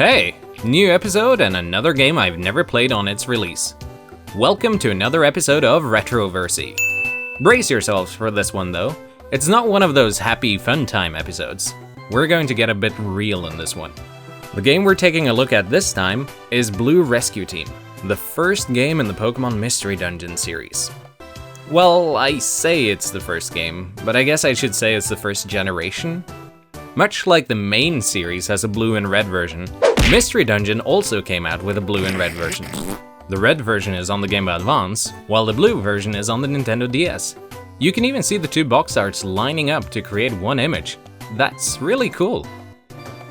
Hey, new episode and another game I've never played on its release. Welcome to another episode of Retroversy. Brace yourselves for this one though. It's not one of those happy fun time episodes. We're going to get a bit real in this one. The game we're taking a look at this time is Blue Rescue Team, the first game in the Pokémon Mystery Dungeon series. Well, I say it's the first game, but I guess I should say it's the first generation. Much like the main series has a blue and red version, Mystery Dungeon also came out with a blue and red version. The red version is on the Game Boy Advance, while the blue version is on the Nintendo DS. You can even see the two box arts lining up to create one image. That's really cool.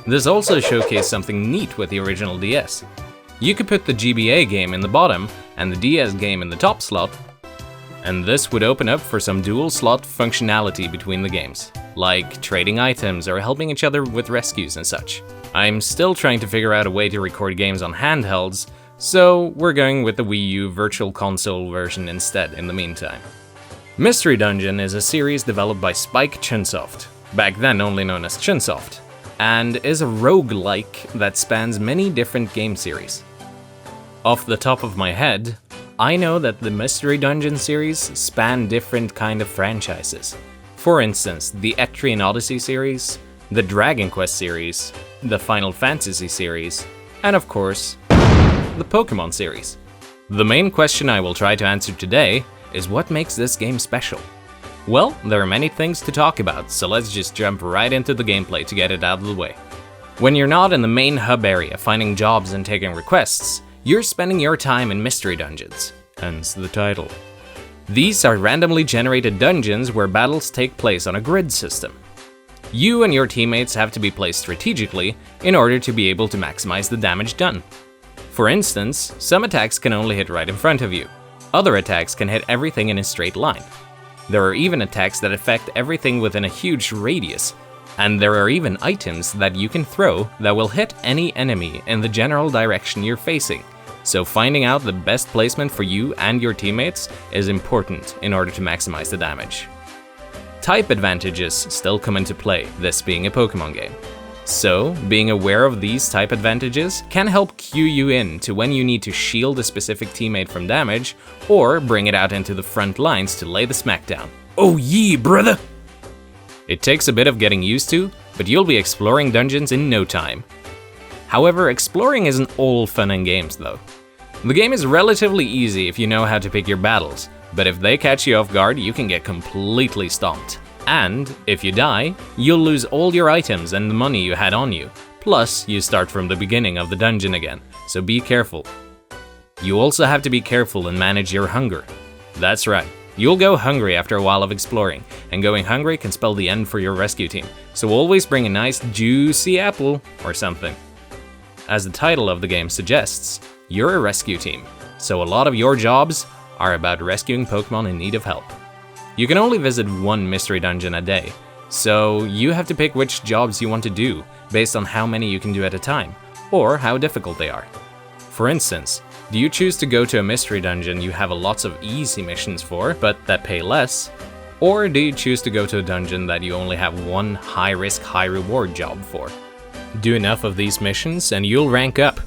This also showcased something neat with the original DS. You could put the GBA game in the bottom and the DS game in the top slot, and this would open up for some dual slot functionality between the games, like trading items or helping each other with rescues and such. I'm still trying to figure out a way to record games on handhelds, so we're going with the Wii U Virtual Console version instead in the meantime. Mystery Dungeon is a series developed by Spike Chunsoft, back then only known as Chunsoft, and is a roguelike that spans many different game series. Off the top of my head, I know that the Mystery Dungeon series span different kind of franchises. For instance, the Etrian Odyssey series, the Dragon Quest series, the Final Fantasy series, and of course, the Pokémon series. The main question I will try to answer today is what makes this game special? Well, there are many things to talk about, so let's just jump right into the gameplay to get it out of the way. When you're not in the main hub area finding jobs and taking requests, you're spending your time in mystery dungeons, hence the title. These are randomly generated dungeons where battles take place on a grid system. You and your teammates have to be placed strategically in order to be able to maximize the damage done. For instance, some attacks can only hit right in front of you. Other attacks can hit everything in a straight line. There are even attacks that affect everything within a huge radius, and there are even items that you can throw that will hit any enemy in the general direction you're facing. So finding out the best placement for you and your teammates is important in order to maximize the damage. Type advantages still come into play, this being a Pokémon game. So, being aware of these type advantages can help cue you in to when you need to shield a specific teammate from damage, or bring it out into the front lines to lay the smackdown. Oh yeah, brother! It takes a bit of getting used to, but you'll be exploring dungeons in no time. However, exploring isn't all fun and games though. The game is relatively easy if you know how to pick your battles, but if they catch you off guard, you can get completely stomped. And if you die, you'll lose all your items and the money you had on you. Plus, you start from the beginning of the dungeon again, so be careful. You also have to be careful and manage your hunger. That's right, you'll go hungry after a while of exploring, and going hungry can spell the end for your rescue team, so always bring a nice juicy apple or something. As the title of the game suggests, you're a rescue team, so a lot of your jobs are about rescuing Pokémon in need of help. You can only visit one mystery dungeon a day, so you have to pick which jobs you want to do based on how many you can do at a time, or how difficult they are. For instance, do you choose to go to a mystery dungeon you have lots of easy missions for, but that pay less? Or do you choose to go to a dungeon that you only have one high-risk, high-reward job for? Do enough of these missions and you'll rank up.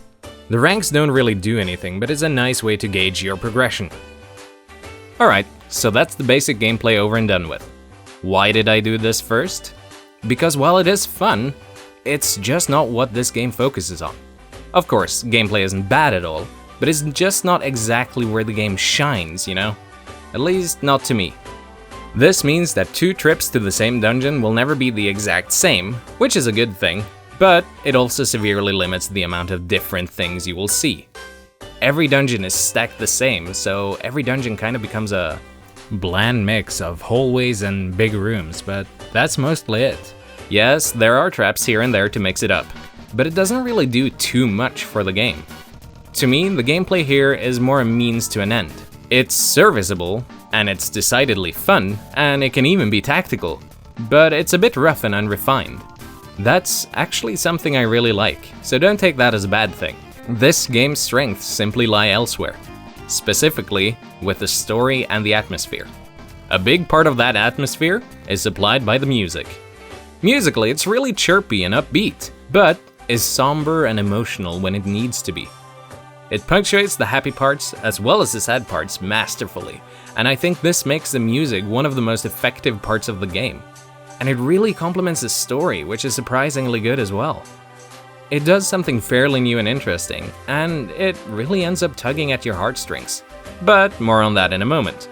The ranks don't really do anything, but it's a nice way to gauge your progression. Alright, so that's the basic gameplay over and done with. Why did I do this first? Because while it is fun, it's just not what this game focuses on. Of course, gameplay isn't bad at all, but it's just not exactly where the game shines, you know? At least not to me. This means that 2 trips to the same dungeon will never be the exact same, which is a good thing, but it also severely limits the amount of different things you will see. Every dungeon is stacked the same, so every dungeon kind of becomes a bland mix of hallways and big rooms, but that's mostly it. Yes, there are traps here and there to mix it up, but it doesn't really do too much for the game. To me, the gameplay here is more a means to an end. It's serviceable, and it's decidedly fun, and it can even be tactical, but it's a bit rough and unrefined. That's actually something I really like, so don't take that as a bad thing. This game's strengths simply lie elsewhere, specifically with the story and the atmosphere. A big part of that atmosphere is supplied by the music. Musically, it's really chirpy and upbeat, but is somber and emotional when it needs to be. It punctuates the happy parts as well as the sad parts masterfully, and I think this makes the music one of the most effective parts of the game. And it really complements the story, which is surprisingly good as well. It does something fairly new and interesting, and it really ends up tugging at your heartstrings. But more on that in a moment.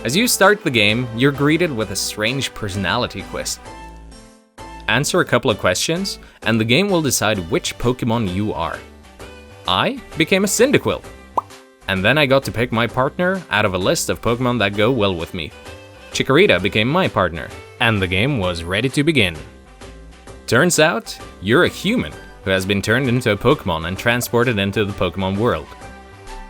As you start the game, you're greeted with a strange personality quiz. Answer a couple of questions, and the game will decide which Pokémon you are. I became a Cyndaquil, and then I got to pick my partner out of a list of Pokémon that go well with me. Chikorita became my partner, and the game was ready to begin. Turns out, you're a human who has been turned into a Pokémon and transported into the Pokémon world.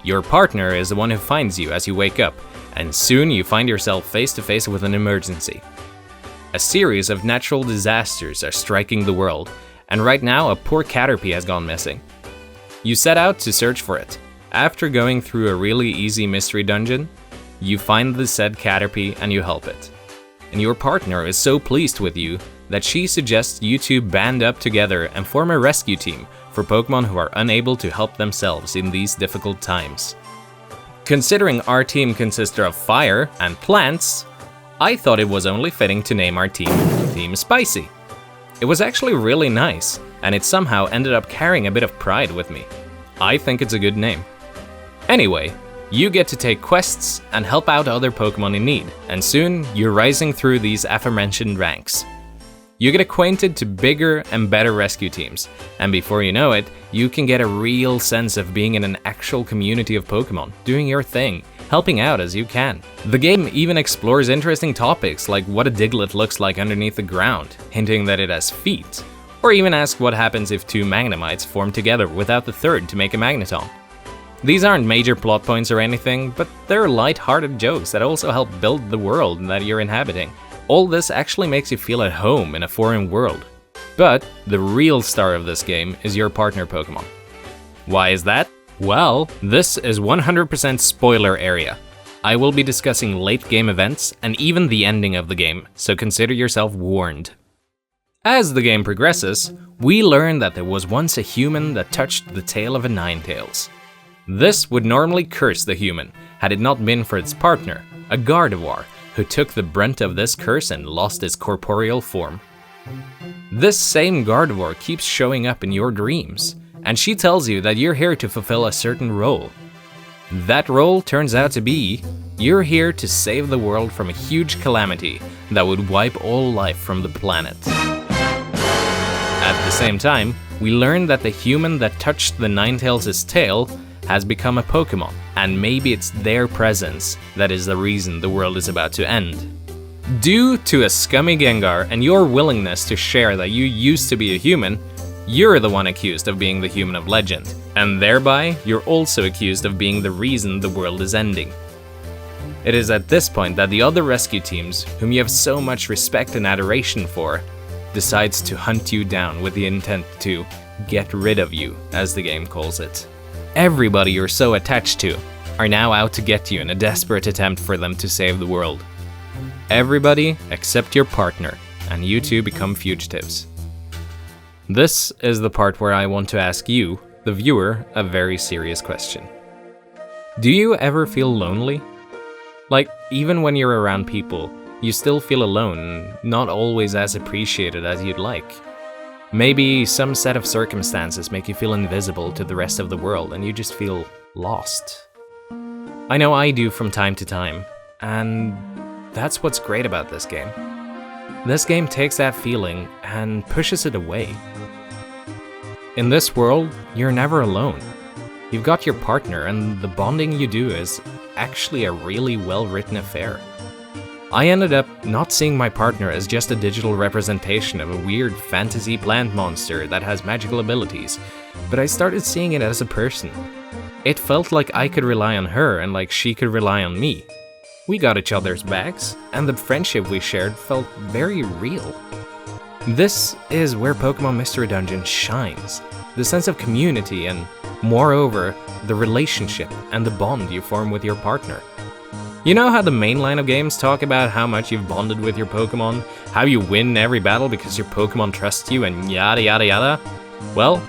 Your partner is the one who finds you as you wake up, and soon you find yourself face to face with an emergency. A series of natural disasters are striking the world, and right now a poor Caterpie has gone missing. You set out to search for it. After going through a really easy mystery dungeon, you find the said Caterpie and you help it. And your partner is so pleased with you that she suggests you two band up together and form a rescue team for Pokémon who are unable to help themselves in these difficult times. Considering our team consists of fire and plants, I thought it was only fitting to name our team Team Spicy. It was actually really nice, and it somehow ended up carrying a bit of pride with me. I think it's a good name. Anyway, you get to take quests and help out other Pokémon in need, and soon you're rising through these aforementioned ranks. You get acquainted to bigger and better rescue teams, and before you know it, you can get a real sense of being in an actual community of Pokémon, doing your thing, helping out as you can. The game even explores interesting topics like what a Diglett looks like underneath the ground, hinting that it has feet, or even ask what happens if two Magnemites form together without the third to make a Magneton. These aren't major plot points or anything, but they're light-hearted jokes that also help build the world that you're inhabiting. All this actually makes you feel at home in a foreign world. But the real star of this game is your partner Pokémon. Why is that? Well, this is 100% spoiler area. I will be discussing late game events and even the ending of the game, so consider yourself warned. As the game progresses, we learn that there was once a human that touched the tail of a Ninetales. This would normally curse the human, had it not been for its partner, a Gardevoir, who took the brunt of this curse and lost its corporeal form. This same Gardevoir keeps showing up in your dreams, and she tells you that you're here to fulfill a certain role. That role turns out to be, you're here to save the world from a huge calamity that would wipe all life from the planet. At the same time, we learn that the human that touched the Ninetales' tail has become a Pokémon, and maybe it's their presence that is the reason the world is about to end. Due to a scummy Gengar and your willingness to share that you used to be a human, you're the one accused of being the human of legend, and thereby you're also accused of being the reason the world is ending. It is at this point that the other rescue teams, whom you have so much respect and adoration for, decides to hunt you down with the intent to get rid of you, as the game calls it. Everybody you're so attached to are now out to get you in a desperate attempt for them to save the world. Everybody except your partner, and you two become fugitives. This is the part where I want to ask you, the viewer, a very serious question. Do you ever feel lonely? Like, even when you're around people, you still feel alone, not always as appreciated as you'd like. Maybe some set of circumstances make you feel invisible to the rest of the world and you just feel lost. I know I do from time to time, and that's what's great about this game. This game takes that feeling and pushes it away. In this world, you're never alone. You've got your partner, and the bonding you do is actually a really well-written affair. I ended up not seeing my partner as just a digital representation of a weird fantasy plant monster that has magical abilities, but I started seeing it as a person. It felt like I could rely on her and like she could rely on me. We got each other's backs, and the friendship we shared felt very real. This is where Pokémon Mystery Dungeon shines. The sense of community and, moreover, the relationship and the bond you form with your partner. You know how the main line of games talk about how much you've bonded with your Pokémon, how you win every battle because your Pokemon trust you and yada yada yada. Well,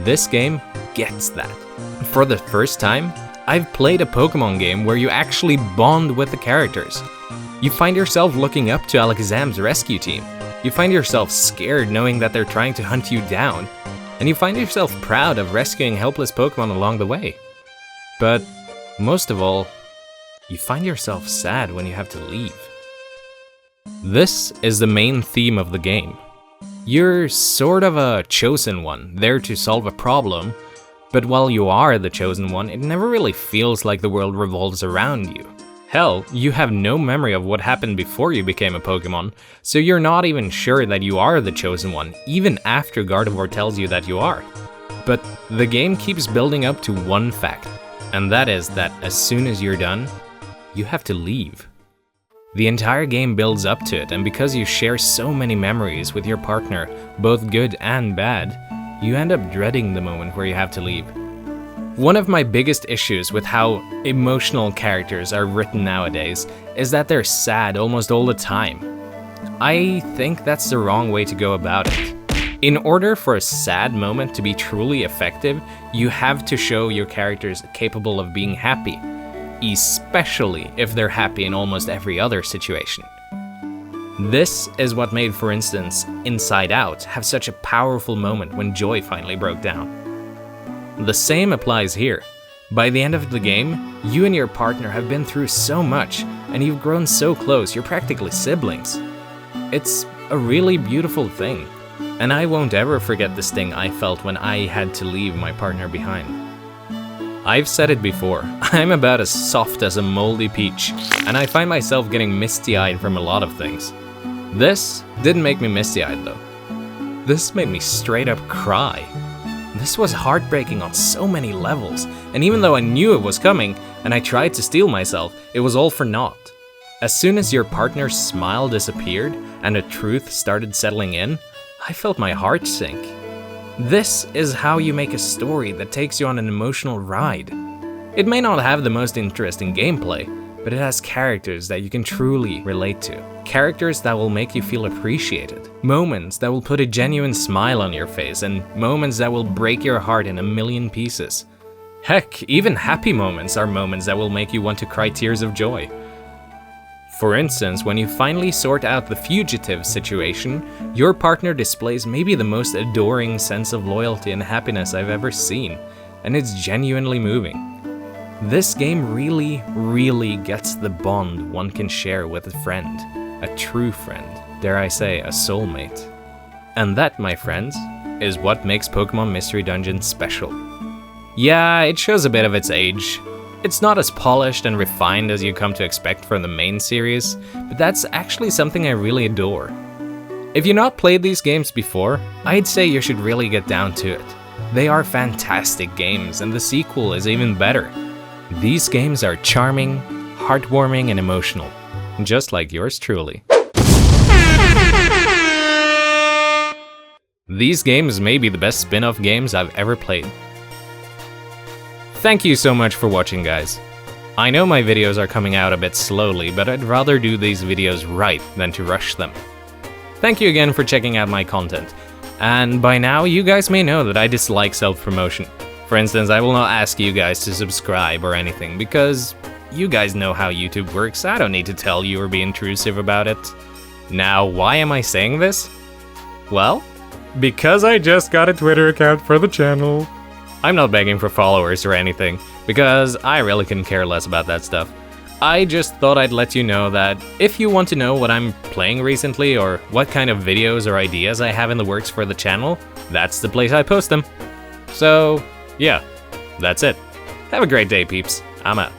this game gets that. For the first time, I've played a Pokemon game where you actually bond with the characters. You find yourself looking up to Alakazam's rescue team. You find yourself scared knowing that they're trying to hunt you down. And you find yourself proud of rescuing helpless Pokemon along the way. But most of all, you find yourself sad when you have to leave. This is the main theme of the game. You're sort of a chosen one, there to solve a problem, but while you are the chosen one, it never really feels like the world revolves around you. Hell, you have no memory of what happened before you became a Pokemon, so you're not even sure that you are the chosen one, even after Gardevoir tells you that you are. But the game keeps building up to one fact, and that is that as soon as you're done, you have to leave. The entire game builds up to it, and because you share so many memories with your partner, both good and bad, you end up dreading the moment where you have to leave. One of my biggest issues with how emotional characters are written nowadays is that they're sad almost all the time. I think that's the wrong way to go about it. In order for a sad moment to be truly effective, you have to show your characters capable of being happy, especially if they're happy in almost every other situation. This is what made, for instance, Inside Out have such a powerful moment when Joy finally broke down. The same applies here. By the end of the game, you and your partner have been through so much, and you've grown so close, you're practically siblings. It's a really beautiful thing, and I won't ever forget the sting I felt when I had to leave my partner behind. I've said it before, I'm about as soft as a moldy peach, and I find myself getting misty-eyed from a lot of things. This didn't make me misty-eyed though. This made me straight up cry. This was heartbreaking on so many levels, and even though I knew it was coming, and I tried to steel myself, it was all for naught. As soon as your partner's smile disappeared, and the truth started settling in, I felt my heart sink. This is how you make a story that takes you on an emotional ride. It may not have the most interesting gameplay, but it has characters that you can truly relate to. Characters that will make you feel appreciated. Moments that will put a genuine smile on your face, and moments that will break your heart in a million pieces. Heck, even happy moments are moments that will make you want to cry tears of joy. For instance, when you finally sort out the fugitive situation, your partner displays maybe the most adoring sense of loyalty and happiness I've ever seen, and it's genuinely moving. This game really gets the bond one can share with a friend, a true friend, dare I say, a soulmate. And that, my friends, is what makes Pokémon Mystery Dungeon special. Yeah, it shows a bit of its age. It's not as polished and refined as you come to expect from the main series, but that's actually something I really adore. If you've not played these games before, I'd say you should really get down to it. They are fantastic games, and the sequel is even better. These games are charming, heartwarming, and emotional, just like yours truly. These games may be the best spin-off games I've ever played. Thank you so much for watching, guys. I know my videos are coming out a bit slowly, but I'd rather do these videos right than to rush them. Thank you again for checking out my content, and by now you guys may know that I dislike self-promotion. For instance, I will not ask you guys to subscribe or anything, because you guys know how YouTube works. I don't need to tell you or be intrusive about it. Now, why am I saying this? Well, because I just got a Twitter account for the channel. I'm not begging for followers or anything, because I really couldn't care less about that stuff. I just thought I'd let you know that if you want to know what I'm playing recently or what kind of videos or ideas I have in the works for the channel, that's the place I post them. So, yeah, that's it. Have a great day, peeps. I'm out.